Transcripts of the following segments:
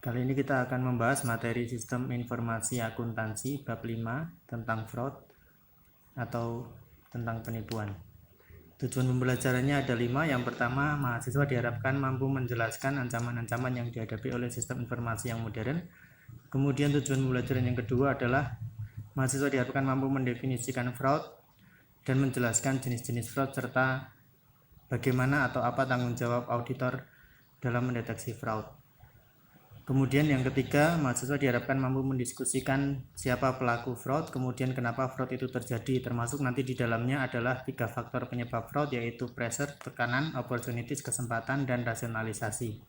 Kali ini kita akan membahas materi sistem informasi akuntansi bab 5 tentang fraud atau tentang penipuan. Tujuan pembelajarannya ada 5. Yang pertama, mahasiswa diharapkan mampu menjelaskan ancaman-ancaman yang dihadapi oleh sistem informasi yang modern. Kemudian tujuan pembelajaran yang kedua adalah mahasiswa diharapkan mampu mendefinisikan fraud dan menjelaskan jenis-jenis fraud serta bagaimana atau apa tanggung jawab auditor dalam mendeteksi fraud. Kemudian yang ketiga, mahasiswa diharapkan mampu mendiskusikan siapa pelaku fraud, kemudian kenapa fraud itu terjadi, termasuk nanti di dalamnya adalah 3 faktor penyebab fraud, yaitu pressure, tekanan, opportunities, kesempatan, dan rasionalisasi.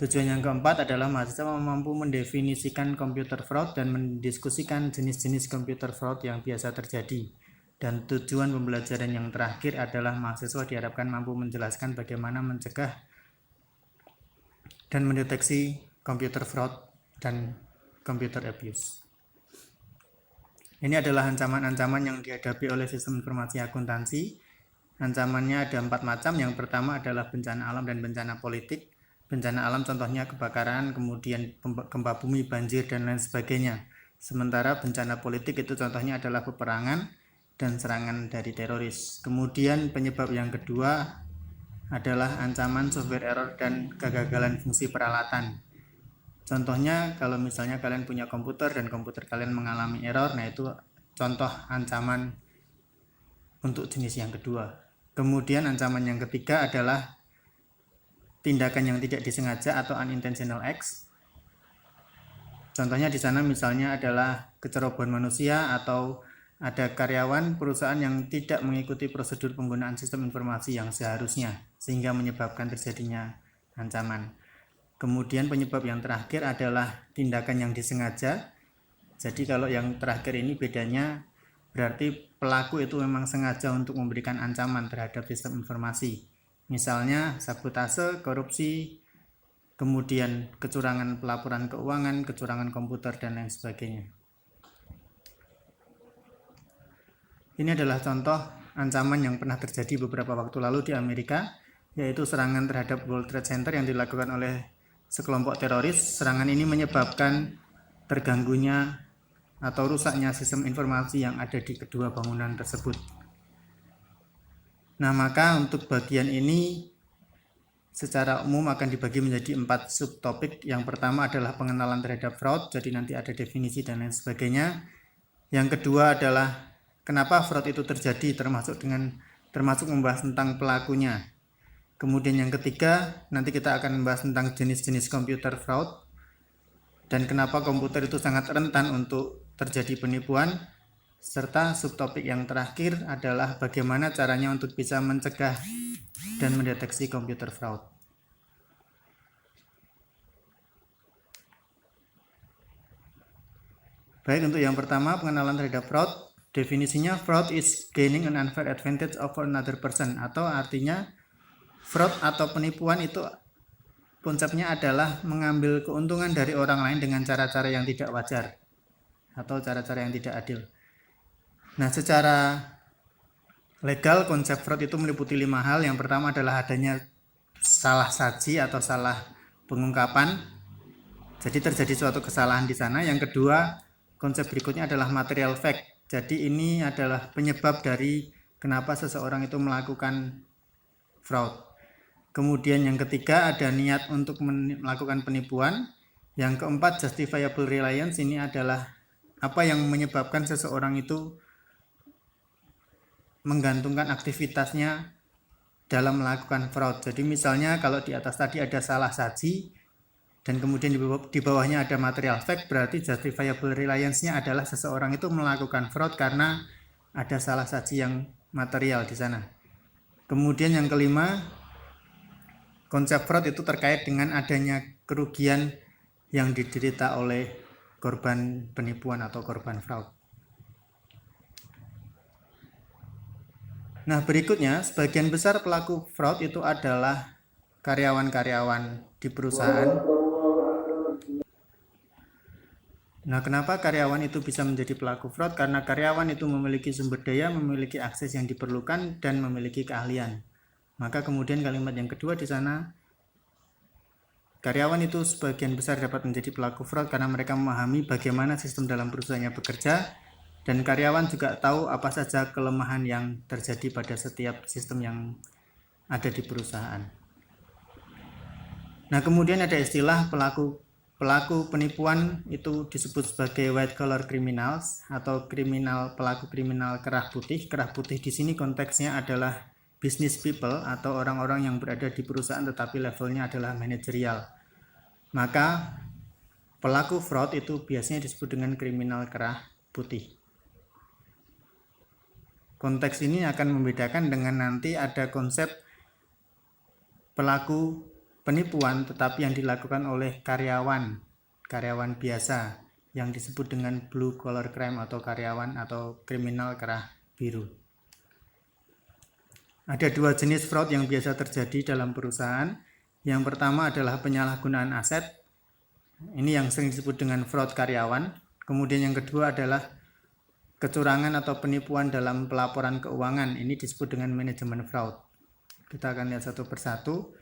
Tujuan yang keempat adalah mahasiswa mampu mendefinisikan computer fraud dan mendiskusikan jenis-jenis computer fraud yang biasa terjadi. Dan tujuan pembelajaran yang terakhir adalah mahasiswa diharapkan mampu menjelaskan bagaimana mencegah dan mendeteksi computer fraud dan computer abuse. Ini adalah ancaman-ancaman yang dihadapi oleh sistem informasi akuntansi. Ancamannya ada 4 macam. Yang pertama adalah bencana alam dan bencana politik. Bencana alam contohnya kebakaran, kemudian gempa bumi, banjir, dan lain sebagainya. Sementara bencana politik itu contohnya adalah peperangan dan serangan dari teroris. Kemudian penyebab yang kedua adalah ancaman software error dan kegagalan fungsi peralatan. Contohnya kalau misalnya kalian punya komputer dan komputer kalian mengalami error, nah itu contoh ancaman untuk jenis yang kedua. Kemudian ancaman yang ketiga adalah tindakan yang tidak disengaja atau unintentional acts. Contohnya di sana misalnya adalah kecerobohan manusia atau ada karyawan perusahaan yang tidak mengikuti prosedur penggunaan sistem informasi yang seharusnya, sehingga menyebabkan terjadinya ancaman. Kemudian penyebab yang terakhir adalah tindakan yang disengaja. Jadi kalau yang terakhir ini bedanya berarti pelaku itu memang sengaja untuk memberikan ancaman terhadap sistem informasi. Misalnya sabotase, korupsi, kemudian kecurangan pelaporan keuangan, kecurangan komputer, dan lain sebagainya. Ini adalah contoh ancaman yang pernah terjadi beberapa waktu lalu di Amerika, yaitu serangan terhadap World Trade Center yang dilakukan oleh sekelompok teroris. Serangan ini menyebabkan terganggunya atau rusaknya sistem informasi yang ada di kedua bangunan tersebut. Nah, maka untuk bagian ini secara umum akan dibagi menjadi 4 subtopik. Yang pertama adalah pengenalan terhadap fraud, jadi nanti ada definisi dan lain sebagainya. Yang kedua adalah kenapa fraud itu terjadi, termasuk membahas tentang pelakunya. Kemudian yang ketiga, nanti kita akan membahas tentang jenis-jenis computer fraud dan kenapa komputer itu sangat rentan untuk terjadi penipuan. Serta subtopik yang terakhir adalah bagaimana caranya untuk bisa mencegah dan mendeteksi computer fraud. Baik, untuk yang pertama, pengenalan terhadap fraud. Definisinya, fraud is gaining an unfair advantage over another person, atau artinya fraud atau penipuan itu konsepnya adalah mengambil keuntungan dari orang lain dengan cara-cara yang tidak wajar atau cara-cara yang tidak adil. Nah, secara legal konsep fraud itu meliputi 5 hal. Yang pertama adalah adanya salah saji atau salah pengungkapan. Jadi terjadi suatu kesalahan di sana. Yang kedua, konsep berikutnya adalah material fact. Jadi ini adalah penyebab dari kenapa seseorang itu melakukan fraud. Kemudian yang ketiga ada niat untuk melakukan penipuan. Yang keempat, justifiable reliance. Ini adalah apa yang menyebabkan seseorang itu menggantungkan aktivitasnya dalam melakukan fraud. Jadi misalnya kalau di atas tadi ada salah saji dan kemudian di bawahnya ada material fact, berarti justifiable reliance-nya adalah seseorang itu melakukan fraud karena ada salah saji yang material di sana. Kemudian yang kelima, konsep fraud itu terkait dengan adanya kerugian yang diderita oleh korban penipuan atau korban fraud. Nah, berikutnya, sebagian besar pelaku fraud itu adalah karyawan-karyawan di perusahaan. Nah, kenapa karyawan itu bisa menjadi pelaku fraud? Karena karyawan itu memiliki sumber daya, memiliki akses yang diperlukan, dan memiliki keahlian. Maka kemudian kalimat yang kedua di sana, Karyawan itu sebagian besar dapat menjadi pelaku fraud karena mereka memahami bagaimana sistem dalam perusahaannya bekerja, dan karyawan juga tahu apa saja kelemahan yang terjadi pada setiap sistem yang ada di perusahaan. Nah, kemudian ada istilah pelaku penipuan, itu disebut sebagai white collar criminals atau pelaku kriminal kerah putih. Kerah putih di sini konteksnya adalah business people atau orang-orang yang berada di perusahaan tetapi levelnya adalah manajerial. Maka pelaku fraud itu biasanya disebut dengan kriminal kerah putih. Konteks ini akan membedakan dengan nanti ada konsep pelaku penipuan tetapi yang dilakukan oleh karyawan biasa yang disebut dengan blue collar crime atau karyawan atau kriminal kerah biru. Ada dua jenis fraud yang biasa terjadi dalam perusahaan. Yang pertama adalah penyalahgunaan aset. Ini yang sering disebut dengan fraud karyawan. Kemudian yang kedua adalah kecurangan atau penipuan dalam pelaporan keuangan. Ini disebut dengan manajemen fraud. Kita akan lihat satu persatu.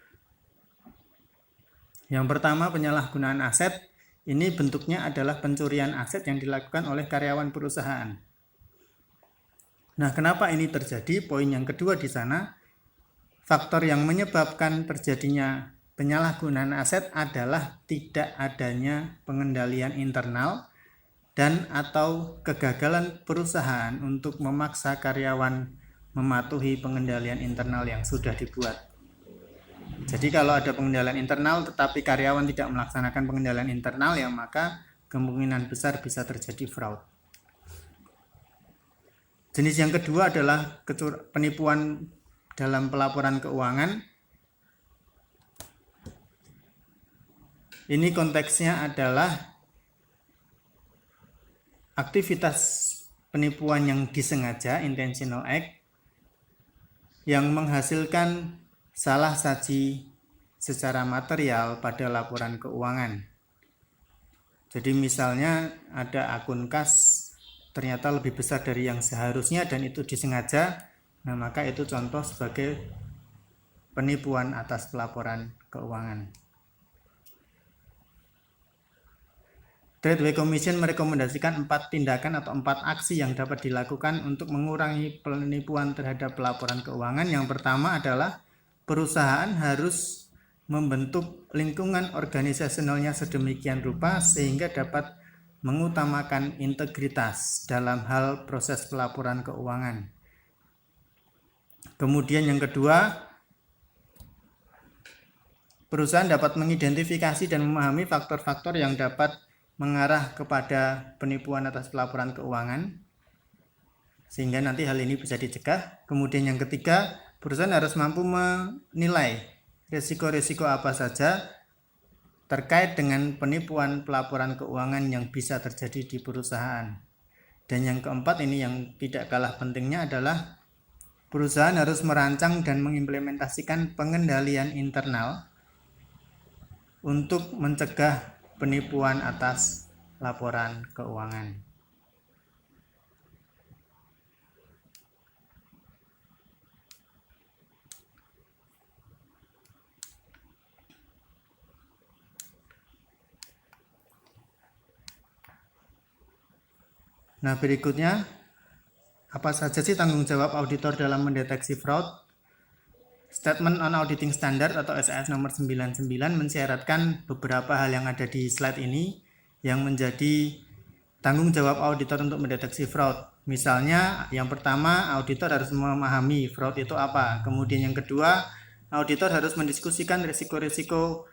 Yang pertama, penyalahgunaan aset. Ini bentuknya adalah pencurian aset yang dilakukan oleh karyawan perusahaan. Nah, kenapa ini terjadi? Poin yang kedua di sana, faktor yang menyebabkan terjadinya penyalahgunaan aset adalah tidak adanya pengendalian internal dan atau kegagalan perusahaan untuk memaksa karyawan mematuhi pengendalian internal yang sudah dibuat. Jadi kalau ada pengendalian internal tetapi karyawan tidak melaksanakan pengendalian internal, ya maka kemungkinan besar bisa terjadi fraud. Jenis yang kedua adalah penipuan dalam pelaporan keuangan. Ini konteksnya adalah aktivitas penipuan yang disengaja, intentional act, yang menghasilkan salah saji secara material pada laporan keuangan. Jadi misalnya ada akun kas ternyata lebih besar dari yang seharusnya dan itu disengaja, nah maka itu contoh sebagai penipuan atas pelaporan keuangan. Tradeway Commission merekomendasikan 4 tindakan atau 4 aksi yang dapat dilakukan untuk mengurangi penipuan terhadap pelaporan keuangan. Yang pertama adalah perusahaan harus membentuk lingkungan organisasionalnya sedemikian rupa sehingga dapat mengutamakan integritas dalam hal proses pelaporan keuangan. Kemudian yang kedua, perusahaan dapat mengidentifikasi dan memahami faktor-faktor yang dapat mengarah kepada penipuan atas pelaporan keuangan sehingga nanti hal ini bisa dicegah. Kemudian yang ketiga, perusahaan harus mampu menilai risiko-risiko apa saja terkait dengan penipuan pelaporan keuangan yang bisa terjadi di perusahaan. Dan yang keempat, ini yang tidak kalah pentingnya, adalah perusahaan harus merancang dan mengimplementasikan pengendalian internal untuk mencegah penipuan atas laporan keuangan. Nah, berikutnya, apa saja sih tanggung jawab auditor dalam mendeteksi fraud? Statement on Auditing Standard atau SAS nomor 99 mensyaratkan beberapa hal yang ada di slide ini yang menjadi tanggung jawab auditor untuk mendeteksi fraud. Misalnya, yang pertama, auditor harus memahami fraud itu apa. Kemudian yang kedua, auditor harus mendiskusikan risiko-risiko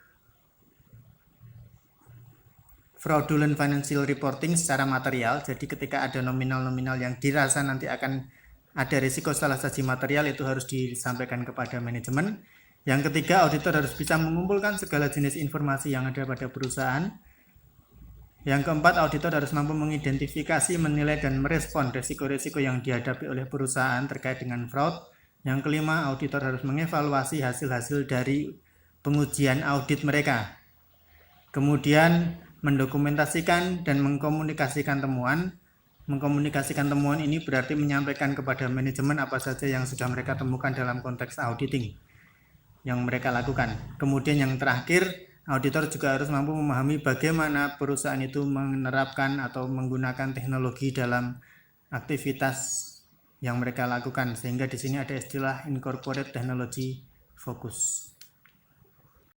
fraudulent financial reporting secara material. Jadi ketika ada nominal-nominal yang dirasa nanti akan ada risiko salah saji material, itu harus disampaikan kepada manajemen. Yang ketiga, auditor harus bisa mengumpulkan segala jenis informasi yang ada pada perusahaan. Yang keempat, auditor harus mampu mengidentifikasi, menilai, dan merespon risiko-risiko yang dihadapi oleh perusahaan terkait dengan fraud. Yang kelima, auditor harus mengevaluasi hasil-hasil dari pengujian audit mereka. Kemudian mendokumentasikan dan mengkomunikasikan temuan. Mengkomunikasikan temuan ini berarti menyampaikan kepada manajemen apa saja yang sudah mereka temukan dalam konteks auditing yang mereka lakukan. Kemudian yang terakhir, Auditor juga harus mampu memahami bagaimana perusahaan itu menerapkan atau menggunakan teknologi dalam aktivitas yang mereka lakukan, sehingga di sini ada istilah incorporate technology focus.